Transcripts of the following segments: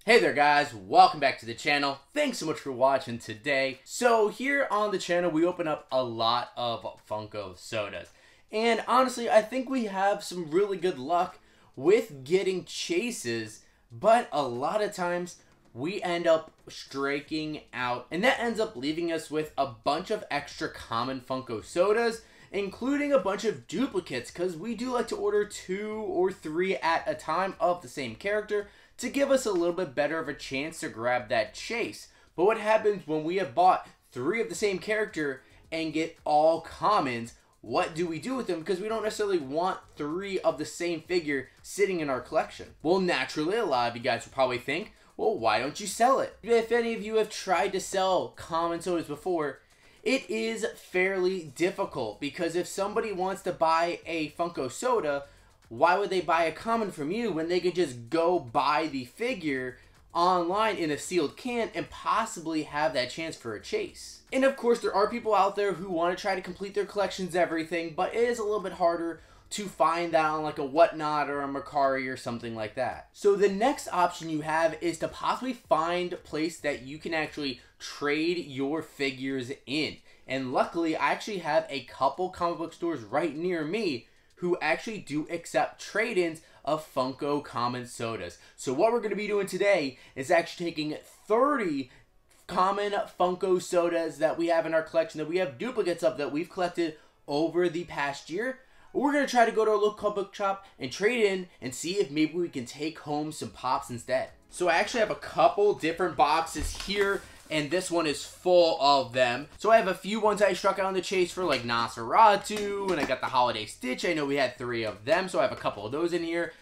Hey there guys, welcome back to the channel. Thanks so much for watching today. So here on the channel we open up a lot of Funko Sodas. And honestly, I think we have some really good luck with getting chases, but a lot of times we end up striking out, and that ends up leaving us with a bunch of extra common Funko Sodas, including a bunch of duplicates, because we do like to order 2 or 3 at a time of the same character to give us a little bit better of a chance to grab that chase. But what happens when we have bought 3 of the same character and get all commons? What do we do with them? Because we don't necessarily want 3 of the same figure sitting in our collection. Well, naturally, a lot of you guys will probably think, well, why don't you sell it? If any of you have tried to sell common sodas before, it is fairly difficult, because if somebody wants to buy a Funko Soda, why would they buy a common from you when they could just go buy the figure online in a sealed can and possibly have that chance for a chase? And of course, there are people out there who want to try to complete their collections, everything, but it is a little bit harder to find that on like a Whatnot or a Mercari or something like that. So the next option you have is to possibly find a place that you can actually trade your figures in. And luckily, I actually have a couple comic book stores right near me who actually do accept trade-ins of Funko common sodas. So what we're going to be doing today is actually taking 30 common Funko sodas that we have in our collection, that we have duplicates of, that we've collected over the past year. We're going to try to go to our local comic book shop and trade in and see if maybe we can take home some Pops instead. So I actually have a couple different boxes here, and this one is full of them. So I have a few ones I struck out on the chase for, like Nosferatu, and I got the Holiday Stitch. I know we had 3 of them, so I have a couple of those in here.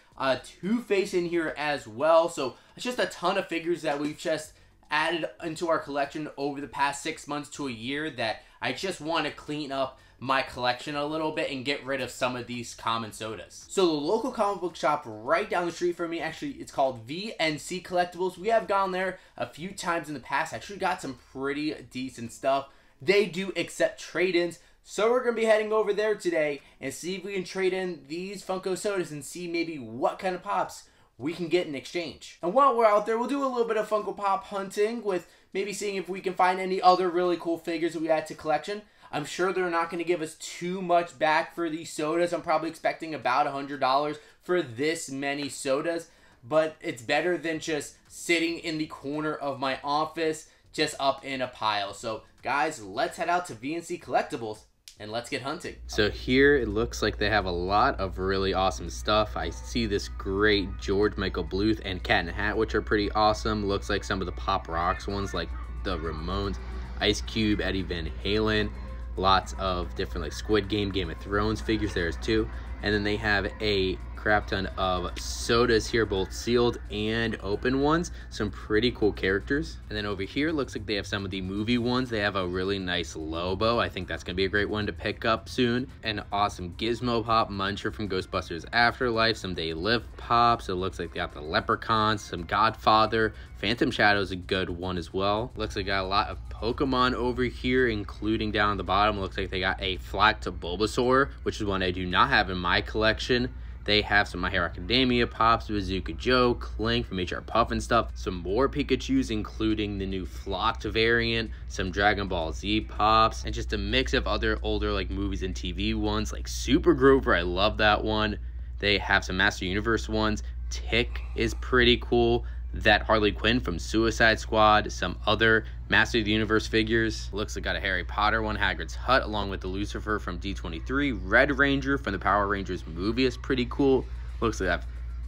Two-Face in here as well. So it's just a ton of figures that we've just added into our collection over the past 6 months to a year that I just want to clean up my collection a little bit and get rid of some of these common sodas. So the local comic book shop right down the street from me, actually, it's called VNC Collectibles. We have gone there a few times in the past. Actually got some pretty decent stuff. They do accept trade-ins, so we're going to be heading over there today and see if we can trade in these Funko Sodas and see maybe what kind of Pops we can get in exchange. And while we're out there, we'll do a little bit of Funko Pop hunting, with maybe seeing if we can find any other really cool figures that we add to collection. I'm sure they're not going to give us too much back for these sodas. I'm probably expecting about $100 for this many sodas, but it's better than just sitting in the corner of my office just up in a pile. So guys, let's head out to VNC Collectibles and let's get hunting. So here it looks like they have a lot of really awesome stuff. I see this great George Michael Bluth and Cat in a Hat, which are pretty awesome. Looks like some of the Pop Rocks ones, like the Ramones, Ice Cube, Eddie Van Halen. Lots of different like Squid Game, Game of Thrones figures there too. And then they have a crap ton of sodas here, both sealed and open ones. Some pretty cool characters. And then over here, looks like they have some of the movie ones. They have a really nice Lobo. I think that's going to be a great one to pick up soon. An awesome Gizmo Pop, Muncher from Ghostbusters Afterlife, some They Live Pops. It looks like they got the Leprechauns, some Godfather. Phantom Shadow is a good one as well. Looks like they got a lot of Pokemon over here, including down at the bottom. Looks like they got a Flack to Bulbasaur, which is one I do not have in my collection. They have some My Hero Academia Pops, Bazooka Joe, Clink from HR Puff and stuff. Some more Pikachus, including the new Flocked variant, some Dragon Ball Z Pops, and just a mix of other older like movies and TV ones, like Super Grover. I love that one. They have some Master Universe ones. Tick is pretty cool. That Harley Quinn from Suicide Squad, some other Master of the Universe figures. Looks like got a Harry Potter one, Hagrid's Hut, along with the Lucifer from D23. Red Ranger from the Power Rangers movie is pretty cool. Looks like they have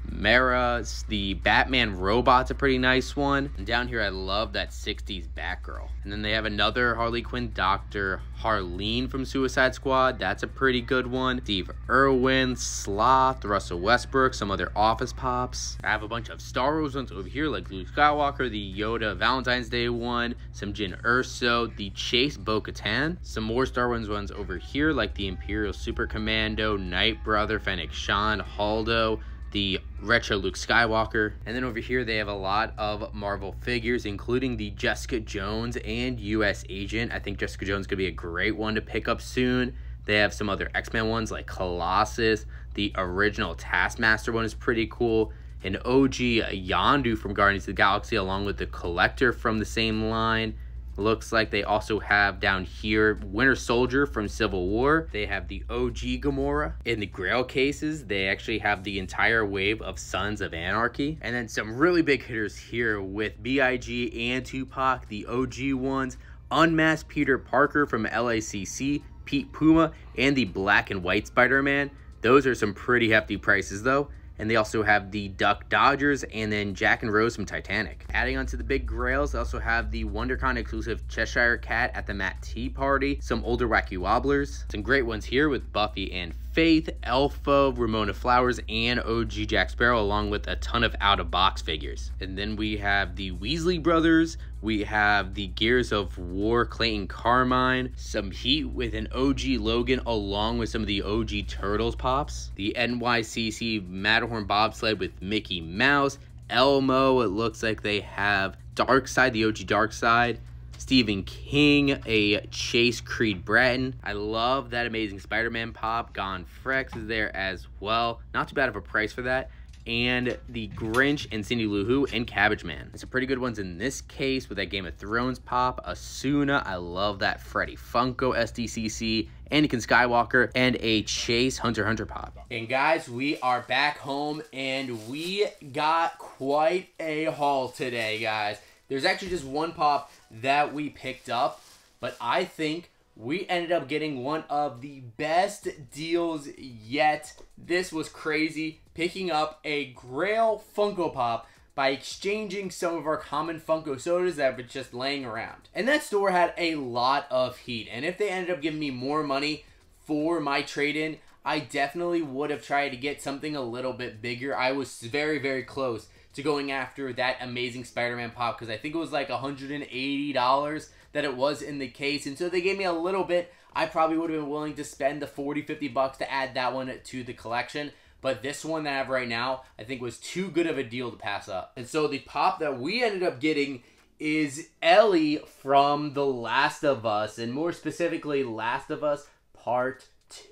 Mara. The Batman robot's a pretty nice one. And down here, I love that 60s Batgirl. And then they have another Harley Quinn, Dr. Harleen from Suicide Squad. That's a pretty good one. Steve Irwin, Sloth, Russell Westbrook, some other Office Pops. I have a bunch of Star Wars ones over here, like Luke Skywalker, the Yoda Valentine's Day one, some Jyn Erso, the Chase Bo-Katan, some more Star Wars ones over here, like the Imperial Super Commando, Night Brother, Fennec Shand, Haldo, the retro Luke Skywalker. And then over here they have a lot of Marvel figures, including the Jessica Jones and US Agent. I think Jessica Jones could be a great one to pick up soon. They have some other X-Men ones like Colossus. The original Taskmaster one is pretty cool. an OG Yondu from Guardians of the Galaxy, along with the Collector from the same line. Looks like they also have down here Winter Soldier from Civil War. They have the OG Gamora. In the Grail cases, they actually have the entire wave of Sons of Anarchy. And then some really big hitters here with B.I.G. and Tupac, the OG ones. Unmasked Peter Parker from LACC, Pete Puma, and the Black and White Spider-Man. Those are some pretty hefty prices though. And they also have the Duck Dodgers and then Jack and Rose from Titanic. Adding on to the big grails, they also have the WonderCon exclusive Cheshire Cat at the Matt Tea Party, some older Wacky Wobblers, some great ones here with Buffy and Faith, Elfo, Ramona Flowers, and OG Jack Sparrow, along with a ton of out-of-box figures. And then we have the Weasley Brothers, we have the Gears of War Clayton Carmine, some heat with an OG Logan along with some of the OG Turtles pops, the NYCC Matterhorn Bobsled with Mickey Mouse, Elmo, it looks like they have Darkseid, the OG Darkseid, Stephen King, a Chase Creed Bratton. I love that Amazing Spider-Man pop. Gone Frex is there as well. Not too bad of a price for that. And the Grinch and Cindy Lou Who and Cabbage Man. Some pretty good ones in this case with that Game of Thrones pop. Asuna, I love that Freddy Funko SDCC. Anakin Skywalker, and a Chase Hunter x Hunter pop. And guys, we are back home and we got quite a haul today, guys. There's actually just one pop that we picked up, but I think we ended up getting one of the best deals yet. This was crazy, picking up a Grail Funko Pop by exchanging some of our common Funko Sodas that were just laying around. And that store had a lot of heat, and if they ended up giving me more money for my trade-in, I definitely would have tried to get something a little bit bigger. I was very, very close to going after that Amazing Spider-Man pop because I think it was like $180 that it was in the case. And so they gave me a little bit. I probably would have been willing to spend the 40-50 bucks to add that one to the collection. But this one that I have right now, I think was too good of a deal to pass up. And so the pop that we ended up getting is Ellie from The Last of Us. And more specifically, Last of Us Part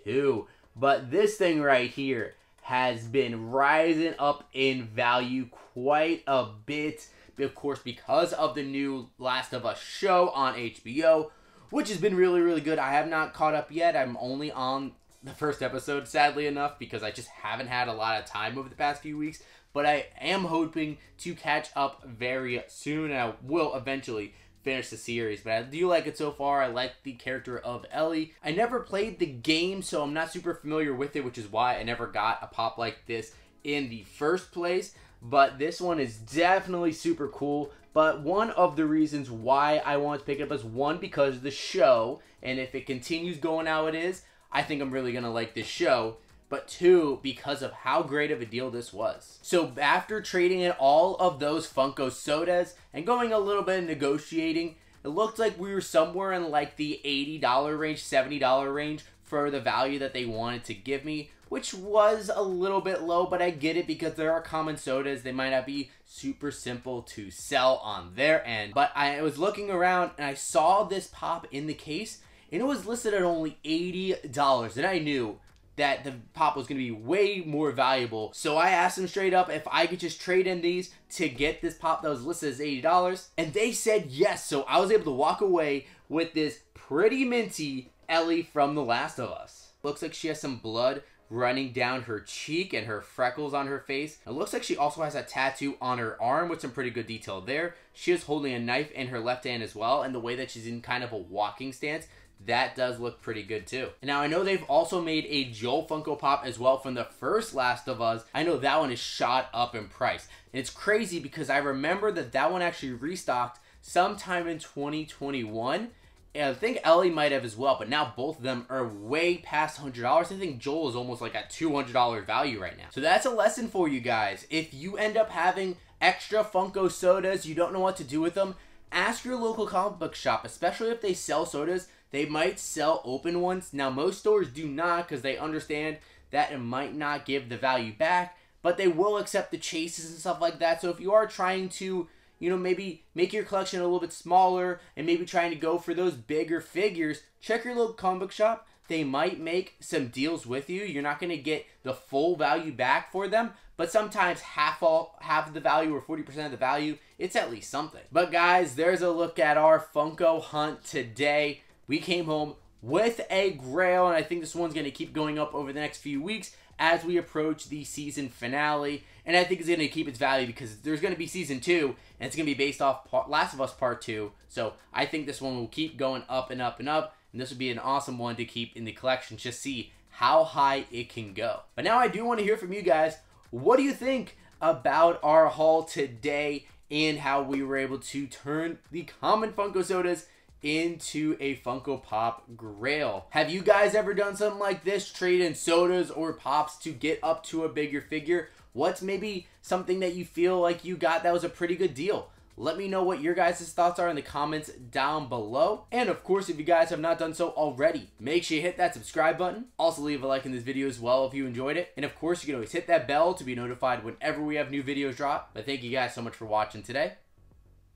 2. But this thing right here has been rising up in value quite a bit, of course, because of the new Last of Us show on HBO, which has been really, really good. I have not caught up yet. I'm only on the first episode, sadly enough, because I just haven't had a lot of time over the past few weeks, but I am hoping to catch up very soon, and I will eventually finish the series. But I do like it so far. I like the character of Ellie. I never played the game, so I'm not super familiar with it, which is why I never got a pop like this in the first place. But this one is definitely super cool. But one of the reasons why I want to pick it up is one, because of the show, and if it continues going how it is, I think I'm really gonna like this show. But two, because of how great of a deal this was. So after trading in all of those Funko Sodas and going a little bit of negotiating, it looked like we were somewhere in like the $80 range, $70 range for the value that they wanted to give me, which was a little bit low, but I get it because there are common sodas. They might not be super simple to sell on their end. But I was looking around and I saw this pop in the case and it was listed at only $80, and I knew that the pop was going to be way more valuable. So I asked them straight up if I could just trade in these to get this pop that was listed as $80. And they said yes. So I was able to walk away with this pretty minty Ellie from The Last of Us. Looks like she has some blood running down her cheek and her freckles on her face. It looks like she also has a tattoo on her arm with some pretty good detail there. She is holding a knife in her left hand as well. And the way that she's in kind of a walking stance, that does look pretty good too. Now I know they've also made a Joel Funko Pop as well from the first Last of Us. I know that one is shot up in price. And it's crazy because I remember that one actually restocked sometime in 2021. And I think Ellie might have as well, but now both of them are way past $100. I think Joel is almost like at $200 value right now. So that's a lesson for you guys. If you end up having extra Funko Sodas, you don't know what to do with them, ask your local comic book shop, especially if they sell sodas. They might sell open ones. Now, most stores do not because they understand that it might not give the value back, but they will accept the chases and stuff like that. So if you are trying to, you know, maybe make your collection a little bit smaller and maybe trying to go for those bigger figures, check your local comic book shop. They might make some deals with you. You're not going to get the full value back for them, but sometimes half of the value or 40% of the value, it's at least something. But guys, there's a look at our Funko hunt today. We came home with a Grail, and I think this one's going to keep going up over the next few weeks as we approach the season finale. And I think it's going to keep its value because there's going to be season 2, and it's going to be based off Last of Us Part 2. So I think this one will keep going up and up and up, and this would be an awesome one to keep in the collection. Just see how high it can go. But now I do want to hear from you guys. What do you think about our haul today and how we were able to turn the common Funko Sodas into a Funko Pop Grail? Have you guys ever done something like this? Trade in sodas or pops to get up to a bigger figure? What's maybe something that you feel like you got that was a pretty good deal? Let me know what your guys' thoughts are in the comments down below. And of course, if you guys have not done so already, make sure you hit that subscribe button. Also leave a like in this video as well if you enjoyed it. And of course, you can always hit that bell to be notified whenever we have new videos drop. But thank you guys so much for watching today.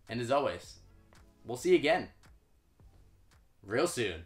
And as always, we'll see you again real soon.